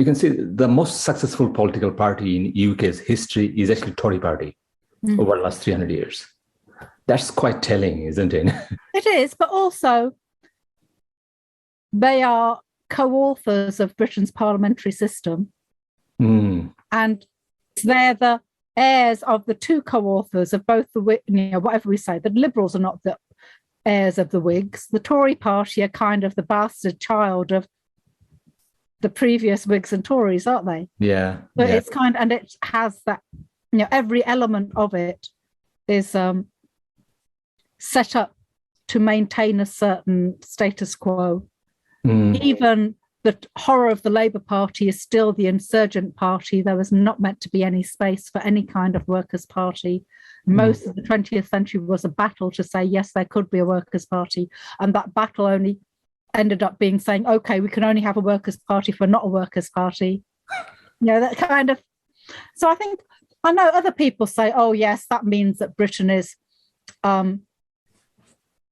You can see the most successful political party in UK's history is actually Tory party over the last 300 years. That's quite telling, isn't it? It is, but also they are co-authors of Britain's parliamentary system. And they're the heirs of the two co-authors of both the, whatever we say, the Liberals are not the heirs of the Whigs. The Tory party are kind of the bastard child of the previous Whigs and Tories, aren't they? Yeah. But it's and it has that, every element of it is set up to maintain a certain status quo. Even the horror of the Labour Party is still the insurgent party. There was not meant to be any space for any kind of workers' party. Most of the 20th century was a battle to say, yes, there could be a workers' party. And that battle only ended up being saying, okay, we can only have a workers' party if we're not a workers' party. That kind of... So I know other people say, oh, yes, that means that Britain is...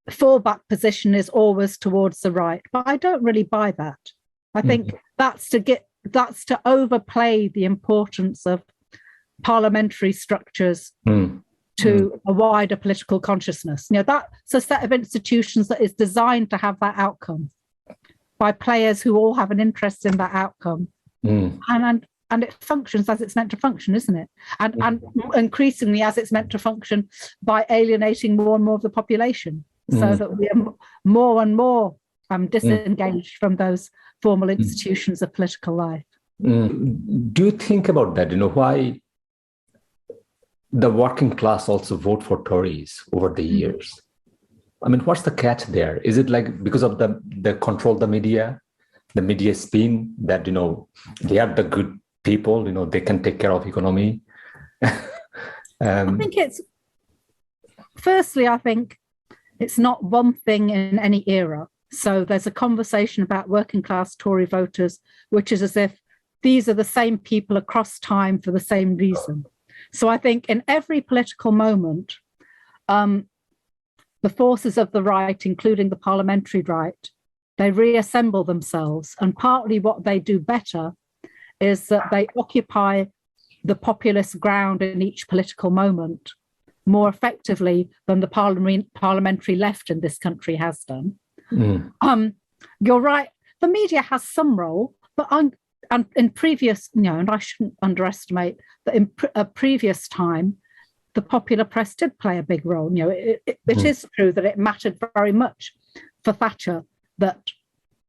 fallback position is always towards the right. But I don't really buy that. I think that's to overplay the importance of parliamentary structures to a wider political consciousness. That's a set of institutions that is designed to have that outcome by players who all have an interest in that outcome. And it functions as it's meant to function, isn't it? And increasingly as it's meant to function by alienating more and more of the population, so that we are more and more disengaged from those formal institutions of political life. Do you think about that? Why the working class also vote for Tories over the years? I mean, what's the catch there? Is it like because of the control the media spin that, they are the good people, they can take care of economy? I think I think it's not one thing in any era. So there's a conversation about working class Tory voters, which is as if these are the same people across time for the same reason. So I think in every political moment, the forces of the right, including the parliamentary right, they reassemble themselves. And partly what they do better is that they occupy the populist ground in each political moment more effectively than the parliamentary left in this country has done. You're right. The media has some role, but in previous, and I shouldn't underestimate that in a previous time, the popular press did play a big role. It is true that it mattered very much for Thatcher that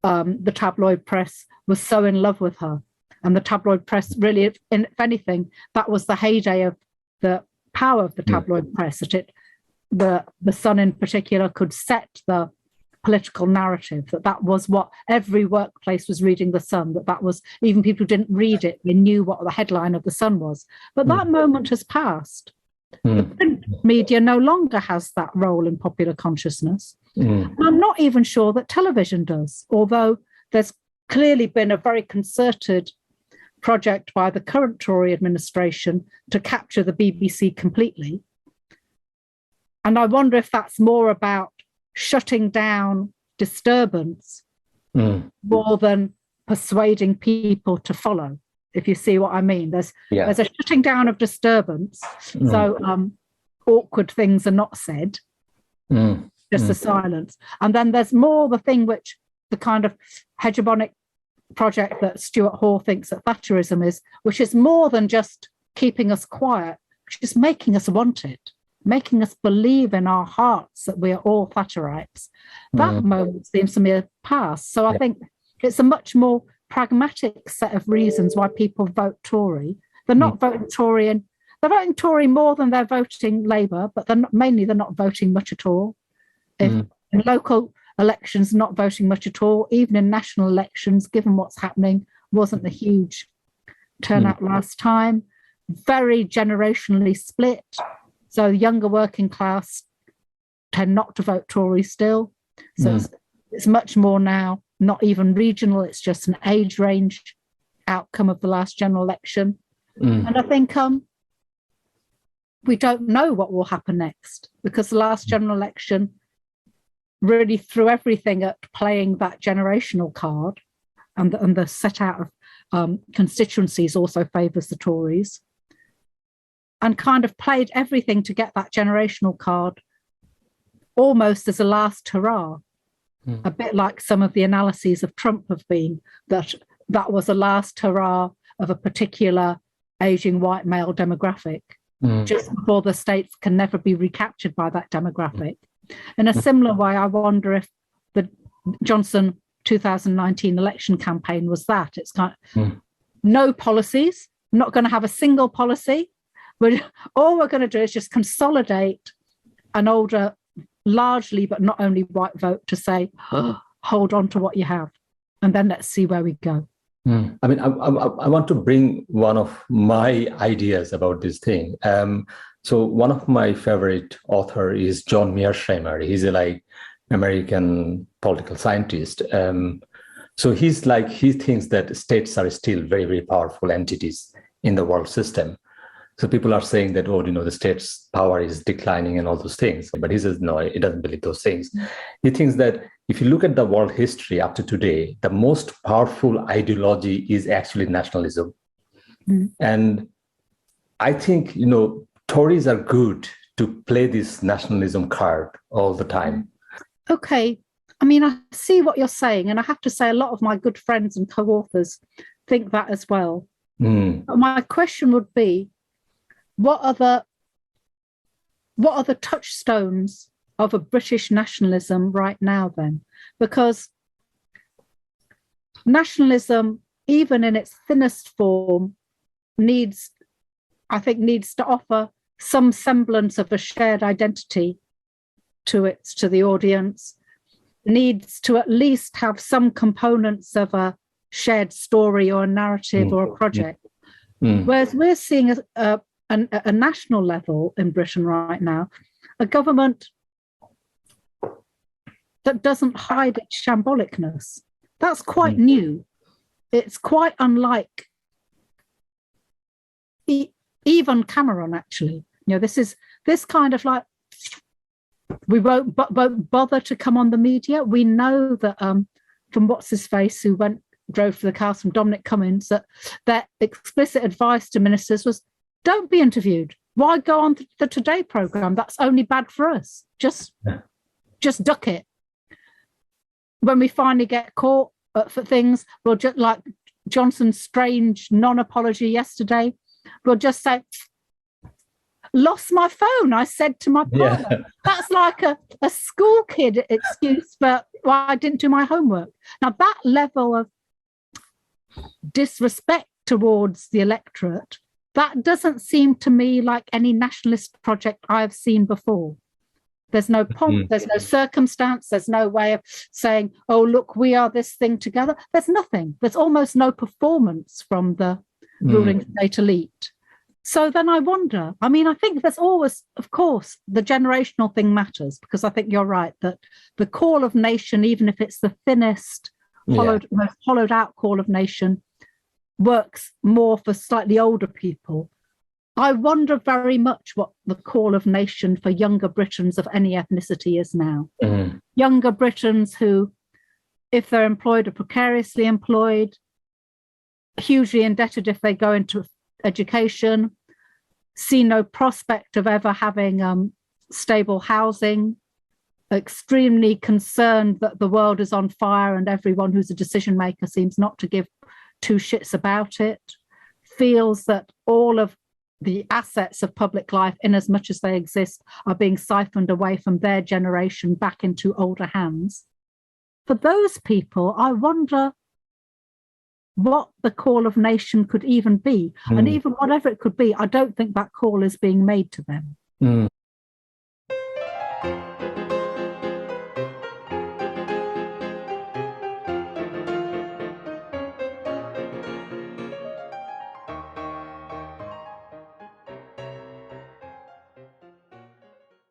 the tabloid press was so in love with her. And the tabloid press really, if anything, that was the heyday of the power of the tabloid press, that the Sun in particular could set the political narrative, that was what every workplace was reading the Sun, that was, even people who didn't read it, they knew what the headline of the Sun was. But that moment has passed. The print media no longer has that role in popular consciousness. I'm not even sure that television does, although there's clearly been a very concerted project by the current Tory administration to capture the BBC completely. And I wonder if that's more about shutting down disturbance more than persuading people to follow, if you see what I mean. There's a shutting down of disturbance, so awkward things are not said, just the silence. And then there's more the thing which the kind of hegemonic project that Stuart Hall thinks that Thatcherism is, which is more than just keeping us quiet, which is making us want it, making us believe in our hearts that we are all Thatcherites. That moment seems to me a past. So I think it's a much more pragmatic set of reasons why people vote Tory. They're not voting Tory, and they're voting Tory more than they're voting Labour, but they're not voting much at all. If in local elections, not voting much at all, even in national elections, given what's happening, wasn't a huge turnout last time. Very generationally split. So younger working class tend not to vote Tory still. So it's much more now, not even regional, it's just an age range outcome of the last general election. And I think we don't know what will happen next, because the last general election really threw everything at playing that generational card and the set out of constituencies also favours the Tories, and kind of played everything to get that generational card almost as a last hurrah. A bit like some of the analyses of Trump have been, that was a last hurrah of a particular aging white male demographic, just before the states can never be recaptured by that demographic. In a similar way, I wonder if the Johnson 2019 election campaign was that. It's kind of no policies, not going to have a single policy. All we're going to do is just consolidate an older, largely, but not only white vote to say, hold on to what you have, and then let's see where we go. I mean, I want to bring one of my ideas about this thing. So one of my favorite author is John Mearsheimer. He's a American political scientist. So he thinks that states are still very, very powerful entities in the world system. So people are saying that, the state's power is declining and all those things. But he says, no, he doesn't believe those things. He thinks that if you look at the world history up to today, the most powerful ideology is actually nationalism. And I think, Tories are good to play this nationalism card all the time. Okay. I mean, I see what you're saying. And I have to say a lot of my good friends and co-authors think that as well. But my question would be, what are the touchstones of a British nationalism right now then? Because nationalism, even in its thinnest form, needs to offer some semblance of a shared identity to the audience, needs to at least have some components of a shared story or a narrative or a project. Whereas we're seeing a national level in Britain right now, a government that doesn't hide its shambolicness. That's quite new. It's quite unlike even Cameron, actually. This kind of we won't bother to come on the media. We know that from what's his face who drove to the castle from Dominic Cummings, that their explicit advice to ministers was, don't be interviewed. Why go on the Today programme? That's only bad for us. Just duck it. When we finally get caught for things, we'll just, like Johnson's strange non-apology yesterday, we'll just say, lost my phone, I said to my partner. Yeah. That's like a school kid excuse for, well, I didn't do my homework. Now, that level of disrespect towards the electorate, that doesn't seem to me like any nationalist project I've seen before. There's no pomp, there's no circumstance, there's no way of saying, oh, look, we are this thing together. There's nothing. There's almost no performance from the ruling state elite. So then I wonder, I mean, I think there's always, of course, the generational thing matters, because I think you're right that the call of nation, even if it's the thinnest, most hollowed out call of nation, works more for slightly older people. I wonder very much what the call of nation for younger Britons of any ethnicity is now. Younger Britons who, if they're employed, are precariously employed, hugely indebted if they go into education, see no prospect of ever having stable housing, extremely concerned that the world is on fire and everyone who's a decision maker seems not to give two shits about it, feels that all of the assets of public life, in as much as they exist, are being siphoned away from their generation back into older hands. For those people, I wonder what the call of nation could even be. And even whatever it could be, I don't think that call is being made to them.